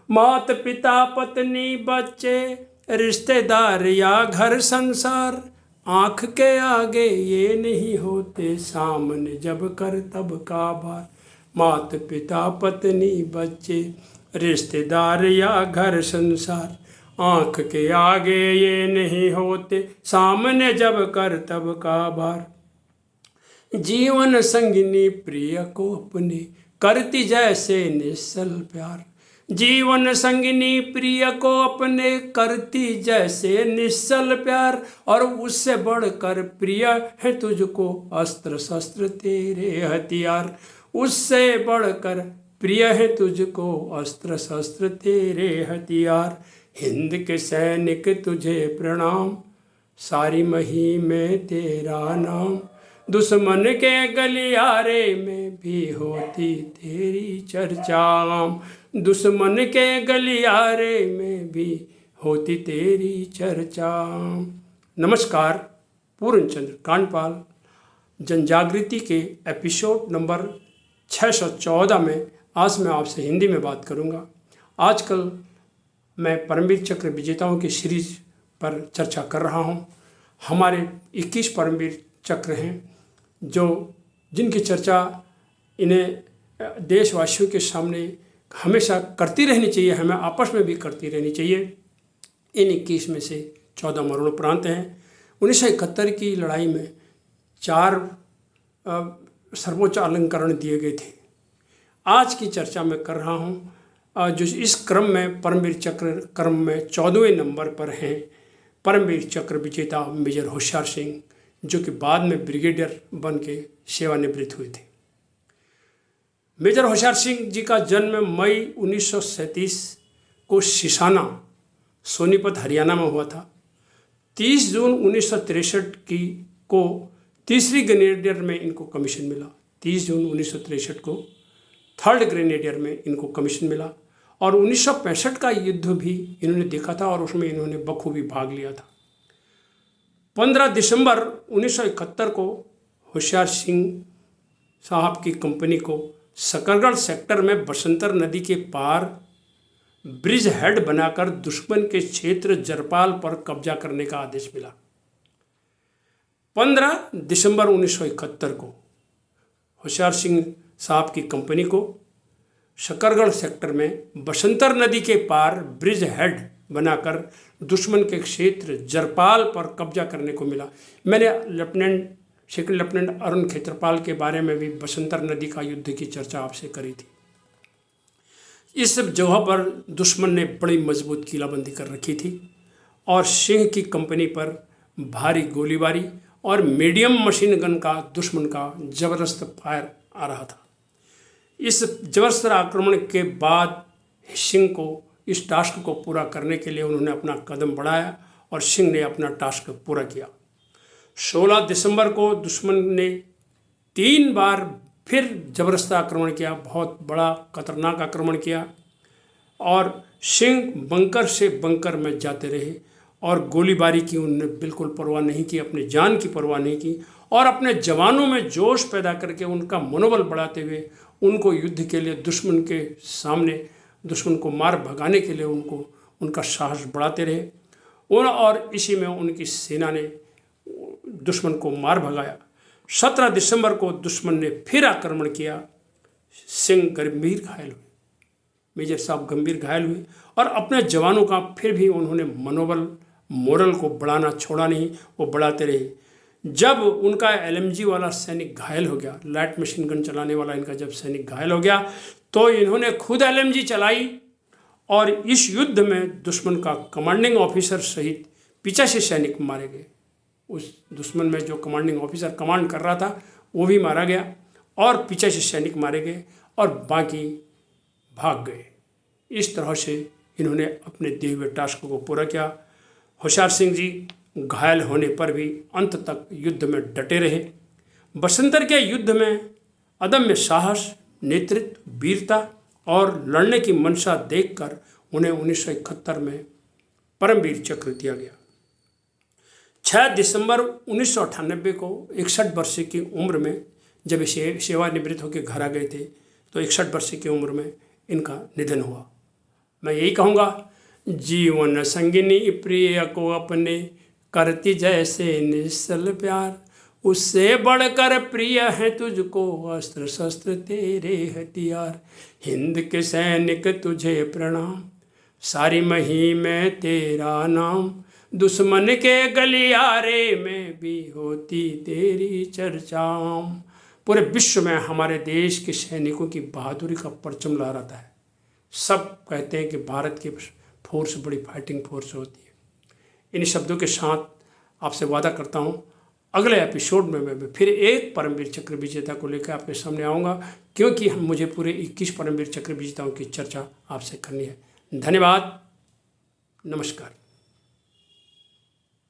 मात पिता पत्नी बच्चे रिश्तेदार या घर संसार, आँख के आगे ये नहीं होते, सामने जब कर तब का भार। मात पिता पत्नी बच्चे रिश्तेदार या घर संसार, आँख के आगे ये नहीं होते, सामने जब कर तब का भार। जीवन संगिनी प्रिय को अपने करती जैसे निश्चल प्यार, जीवन संगिनी प्रिय को अपने करती जैसे निश्चल प्यार, और उससे बढ़कर प्रिय है तुझको अस्त्र शस्त्र तेरे हथियार, उससे बढ़कर प्रिय है तुझको अस्त्र शस्त्र तेरे हथियार। हिंद के सैनिक तुझे प्रणाम, सारी मही में तेरा नाम, दुश्मन के गलियारे में भी होती तेरी चर्चा, दुश्मन के गलियारे में भी होती तेरी चर्चा। नमस्कार, पूर्णचंद्र कांडपाल जनजागृति के एपिसोड नंबर 614 में आज मैं आपसे हिंदी में बात करूंगा। आजकल मैं परमवीर चक्र विजेताओं की सीरीज पर चर्चा कर रहा हूं। हमारे 21 परमवीर चक्र हैं जिनकी चर्चा इन्हें देशवासियों के सामने हमेशा करती रहनी चाहिए, हमें आपस में भी करती रहनी चाहिए। इन 21 में से 14 मरणोपरांत हैं। 1971 की लड़ाई में 4 सर्वोच्च अलंकरण दिए गए थे। आज की चर्चा मैं कर रहा हूँ जो इस क्रम में परमवीर चक्र क्रम में 14वें नंबर पर हैं परमवीर चक्र विजेता मेजर होशियार सिंह, जो कि बाद में ब्रिगेडियर बन के सेवानिवृत्त हुए थे। मेजर होशियार सिंह जी का जन्म मई 1937 को सिसाना सोनीपत हरियाणा में हुआ था। 30 जून 1963 को तीसरी ग्रेनेडियर में इनको कमीशन मिला। 30 जून 1963 को 3rd ग्रेनेडियर में इनको कमीशन मिला, और 1965 का युद्ध भी इन्होंने देखा था और उसमें इन्होंने बखूबी भाग लिया था। 15 दिसंबर 1971 को होशियार सिंह साहब की कंपनी को सकरगढ़ सेक्टर में बसंतर नदी के पार ब्रिज हेड बनाकर दुश्मन के क्षेत्र जरपाल पर कब्जा करने का आदेश मिला। 15 दिसंबर 1971 को होशियार सिंह साहब की कंपनी को शकरगढ़ सेक्टर में बसंतर नदी के पार ब्रिज हेड बनाकर दुश्मन के क्षेत्र जरपाल पर कब्जा करने को मिला। मैंने सेकंड लेफ्टिनेंट अरुण खेत्रपाल के बारे में भी बसंतर नदी का युद्ध की चर्चा आपसे करी थी। इस सब जगह पर दुश्मन ने बड़ी मजबूत किलाबंदी कर रखी थी और सिंह की कंपनी पर भारी गोलीबारी और मीडियम मशीन गन का दुश्मन का ज़बरदस्त फायर आ रहा था। इस जबरदस्त आक्रमण के बाद सिंह को इस टास्क को पूरा करने के लिए उन्होंने अपना कदम बढ़ाया और सिंह ने अपना टास्क पूरा किया। 16 दिसंबर को दुश्मन ने 3 बार फिर जबरदस्त आक्रमण किया, बहुत बड़ा खतरनाक आक्रमण किया, और सिंह बंकर से बंकर में जाते रहे और गोलीबारी की उन्होंने बिल्कुल परवाह नहीं की, अपनी जान की परवाह नहीं की, और अपने जवानों में जोश पैदा करके उनका मनोबल बढ़ाते हुए उनको युद्ध के लिए दुश्मन के सामने दुश्मन को मार भगाने के लिए उनका साहस बढ़ाते रहे और इसी में उनकी सेना ने दुश्मन को मार भगाया। 17 दिसंबर को दुश्मन ने फिर आक्रमण किया। सिंह गंभीर घायल हुए, मेजर साहब गंभीर घायल हुए, और अपने जवानों का फिर भी उन्होंने मोरल को बढ़ाना छोड़ा नहीं, वो बढ़ाते रहे। जब उनका LMG वाला सैनिक घायल हो गया, लाइट मशीन गन चलाने वाला इनका जब सैनिक घायल हो गया, तो इन्होंने खुद LMG चलाई और इस युद्ध में दुश्मन का कमांडिंग ऑफिसर सहित 85 सैनिक मारे गए। उस दुश्मन में जो कमांडिंग ऑफिसर कमांड कर रहा था वो भी मारा गया और 85 सैनिक मारे गए और बाकी भाग गए। इस तरह से इन्होंने अपने दिए हुए टास्क को पूरा किया। होशियार सिंह जी घायल होने पर भी अंत तक युद्ध में डटे रहे। बसंतर के युद्ध में अदम्य साहस, नेतृत्व, वीरता और लड़ने की मंशा देखकर उन्हें 1971 में परमवीर चक्र दिया गया। 6 दिसंबर 1998 को 61 वर्ष की उम्र में जब सेवानिवृत्त होकर घर आ गए थे, तो 61 वर्ष की उम्र में इनका निधन हुआ। मैं यही कहूँगा, जीवन संगिनी प्रिय को अपने करती जैसे निश्चल प्यार, उससे बढ़कर प्रिय है तुझको अस्त्र शस्त्र तेरे हथियार। हिंद के सैनिक तुझे प्रणाम, सारी मुहिम में तेरा नाम, दुश्मन के गलियारे में भी होती तेरी चर्चा। पूरे विश्व में हमारे देश के सैनिकों की बहादुरी का परचम लहराता है। सब कहते हैं कि भारत की फोर्स बड़ी फाइटिंग फोर्स होती है। इन शब्दों के साथ आपसे वादा करता हूँ, अगले एपिसोड में मैं फिर एक परमवीर चक्र विजेता को लेकर आपके सामने आऊँगा, क्योंकि मुझे पूरे 21 परमवीर चक्र विजेताओं की चर्चा आपसे करनी है। धन्यवाद, नमस्कार।